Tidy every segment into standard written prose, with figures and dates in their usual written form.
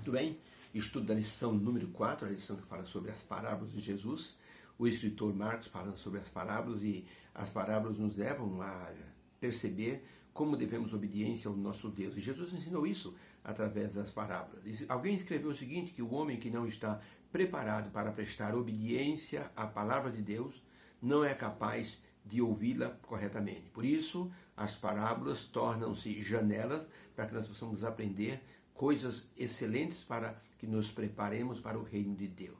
Muito bem, estudo da lição número 4, a lição que fala sobre as parábolas de Jesus. O escritor Marcos falando sobre as parábolas, e as parábolas nos levam a perceber como devemos obediência ao nosso Deus. E Jesus ensinou isso através das parábolas. Alguém escreveu o seguinte, que o homem que não está preparado para prestar obediência à palavra de Deus não é capaz de ouvi-la corretamente. Por isso, as parábolas tornam-se janelas para que nós possamos aprender coisas excelentes para que nos preparemos para o reino de Deus.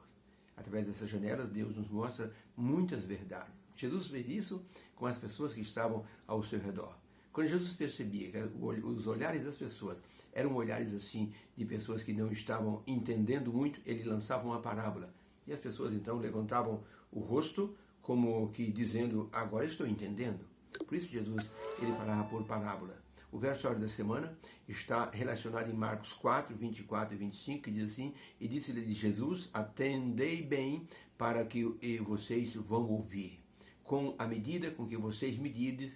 Através dessas janelas, Deus nos mostra muitas verdades. Jesus fez isso com as pessoas que estavam ao seu redor. Quando Jesus percebia que os olhares das pessoas eram olhares assim de pessoas que não estavam entendendo muito, ele lançava uma parábola. E as pessoas então levantavam o rosto como que dizendo, agora estou entendendo. Por isso Jesus, ele falava por parábola. O versículo da semana está relacionado em Marcos 4, 24 e 25, que diz assim, e disse-lhe de Jesus, atendei bem para que vocês vão ouvir. Com a medida com que vocês medirdes,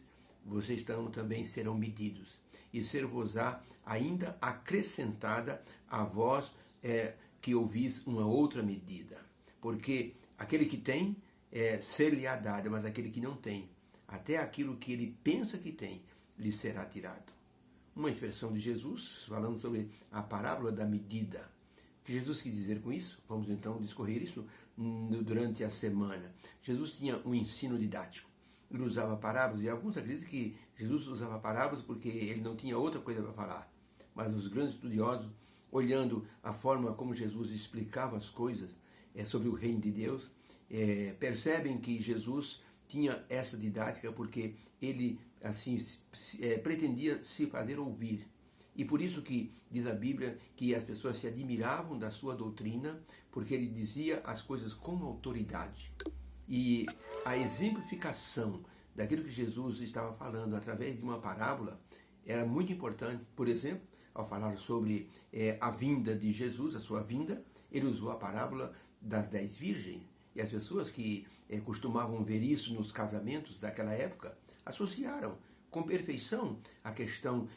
vocês também serão medidos. E ser-vos-á ainda acrescentada a vós que ouvis uma outra medida. Porque aquele que tem, ser-lhe-á dado, mas aquele que não tem, até aquilo que ele pensa que tem, lhe será tirado. Uma expressão de Jesus, falando sobre a parábola da medida. O que Jesus quis dizer com isso? Vamos então discorrer isso durante a semana. Jesus tinha um ensino didático. Ele usava parábolas, e alguns acreditam que Jesus usava parábolas porque ele não tinha outra coisa para falar. Mas os grandes estudiosos, olhando a forma como Jesus explicava as coisas sobre o reino de Deus, percebem que Jesus tinha essa didática porque ele assim pretendia se fazer ouvir. E por isso que diz a Bíblia que as pessoas se admiravam da sua doutrina, porque ele dizia as coisas com autoridade. E a exemplificação daquilo que Jesus estava falando através de uma parábola era muito importante. Por exemplo, ao falar sobre a vinda de Jesus, a sua vinda, ele usou a parábola das 10 virgens. E as pessoas que costumavam ver isso nos casamentos daquela época, associaram com perfeição a questão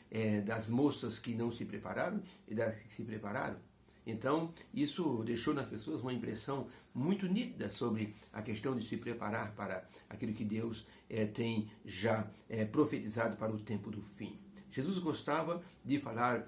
das moças que não se prepararam e das que se prepararam. Então, isso deixou nas pessoas uma impressão muito nítida sobre a questão de se preparar para aquilo que Deus tem já profetizado para o tempo do fim. Jesus gostava de falar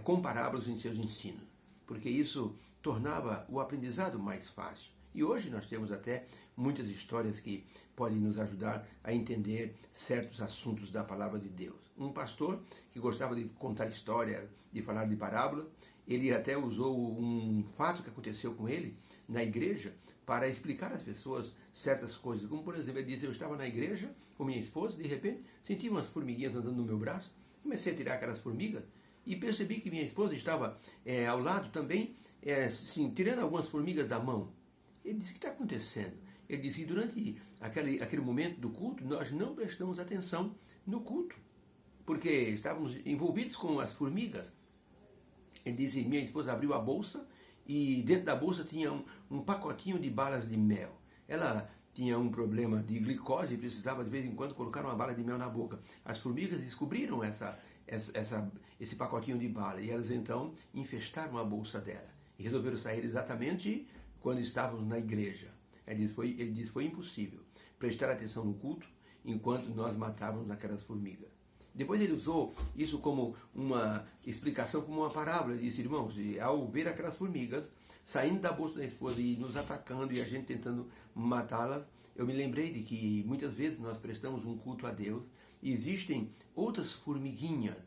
com parábolas em seus ensinos, porque isso tornava o aprendizado mais fácil. E hoje nós temos até muitas histórias que podem nos ajudar a entender certos assuntos da palavra de Deus. Um pastor que gostava de contar história, de falar de parábola, ele até usou um fato que aconteceu com ele na igreja para explicar às pessoas certas coisas. Como, por exemplo, ele disse, eu estava na igreja com minha esposa, de repente senti umas formiguinhas andando no meu braço, comecei a tirar aquelas formigas e percebi que minha esposa estava ao lado também, tirando algumas formigas da mão. Ele disse, o que está acontecendo? Ele disse que durante aquele momento do culto, nós não prestamos atenção no culto, porque estávamos envolvidos com as formigas. Ele disse, minha esposa abriu a bolsa e dentro da bolsa tinha um pacotinho de balas de mel. Ela tinha um problema de glicose e precisava de vez em quando colocar uma bala de mel na boca. As formigas descobriram esse pacotinho de bala e elas então infestaram a bolsa dela e resolveram sair exatamente quando estávamos na igreja. Ele disse, foi impossível prestar atenção no culto enquanto nós matávamos aquelas formigas. Depois ele usou isso como uma explicação, como uma parábola. Ele disse, irmãos, ao ver aquelas formigas saindo da bolsa da esposa e nos atacando e a gente tentando matá-las, eu me lembrei de que muitas vezes nós prestamos um culto a Deus e existem outras formiguinhas,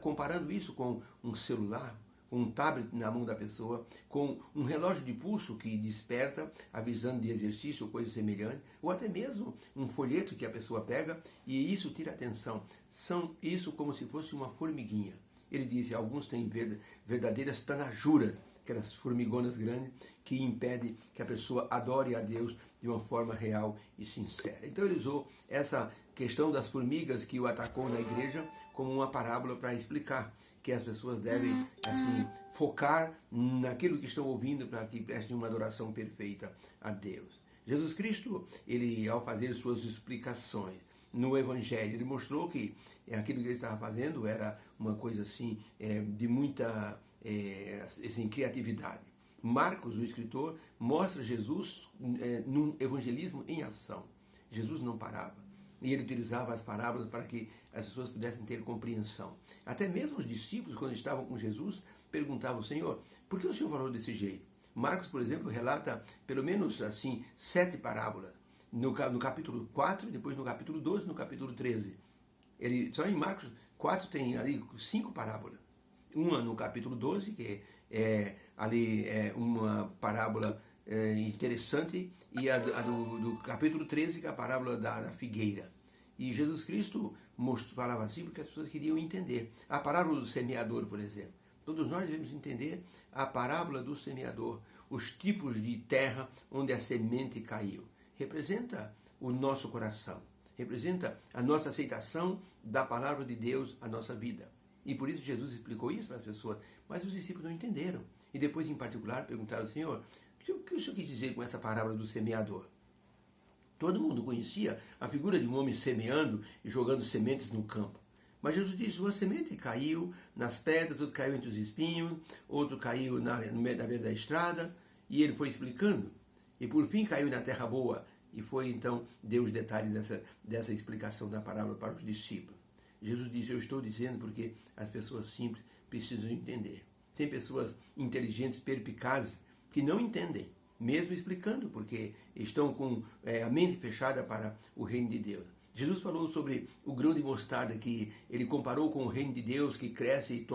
comparando isso com um celular, um tablet na mão da pessoa, com um relógio de pulso que desperta, avisando de exercício ou coisa semelhante, ou até mesmo um folheto que a pessoa pega e isso tira atenção. São isso como se fosse uma formiguinha. Ele disse, alguns têm verdadeiras tanajuras, aquelas formigonas grandes que impedem que a pessoa adore a Deus de uma forma real e sincera. Então ele usou essa questão das formigas que o atacou na igreja como uma parábola para explicar que as pessoas devem assim focar naquilo que estão ouvindo para que prestem uma adoração perfeita a Deus. Jesus Cristo, ele ao fazer suas explicações no Evangelho, ele mostrou que aquilo que ele estava fazendo era uma coisa assim de muita assim, criatividade. Marcos, o escritor, mostra Jesus num evangelismo em ação. Jesus não parava. E ele utilizava as parábolas para que as pessoas pudessem ter compreensão. Até mesmo os discípulos, quando estavam com Jesus, perguntavam: Senhor, por que o Senhor falou desse jeito? Marcos, por exemplo, relata pelo menos assim 7 parábolas. No capítulo 4, depois no capítulo 12, no capítulo 13. Só em Marcos 4 tem ali 5 parábolas. Uma no capítulo 12, que é uma parábola interessante, e a do capítulo 13, que é a parábola da figueira. E Jesus Cristo falava assim porque as pessoas queriam entender. A parábola do semeador, por exemplo. Todos nós devemos entender a parábola do semeador, os tipos de terra onde a semente caiu. Representa o nosso coração, representa a nossa aceitação da palavra de Deus à nossa vida. E por isso Jesus explicou isso para as pessoas, mas os discípulos não entenderam. E depois, em particular, perguntaram: Senhor, o que o Senhor quis dizer com essa parábola do semeador? Todo mundo conhecia a figura de um homem semeando e jogando sementes no campo. Mas Jesus disse: uma semente caiu nas pedras, outra caiu entre os espinhos, outro caiu na beira da estrada, e ele foi explicando. E por fim caiu na terra boa. E foi então, deu os detalhes dessa explicação da parábola para os discípulos. Jesus disse: eu estou dizendo porque as pessoas simples precisam entender. Tem pessoas inteligentes, perspicazes, que não entendem, mesmo explicando, porque estão com a mente fechada para o reino de Deus. Jesus falou sobre o grão de mostarda, que ele comparou com o reino de Deus, que cresce e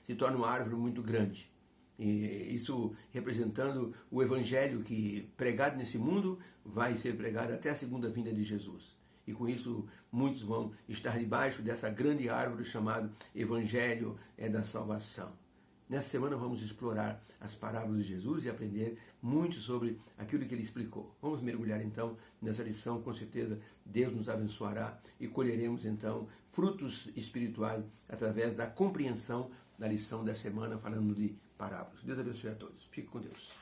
se torna uma árvore muito grande. E isso representando o evangelho que, pregado nesse mundo, vai ser pregado até a segunda vinda de Jesus. E com isso, muitos vão estar debaixo dessa grande árvore chamada Evangelho da Salvação. Nessa semana vamos explorar as parábolas de Jesus e aprender muito sobre aquilo que ele explicou. Vamos mergulhar então nessa lição, com certeza Deus nos abençoará e colheremos então frutos espirituais através da compreensão da lição da semana falando de parábolas. Deus abençoe a todos. Fique com Deus.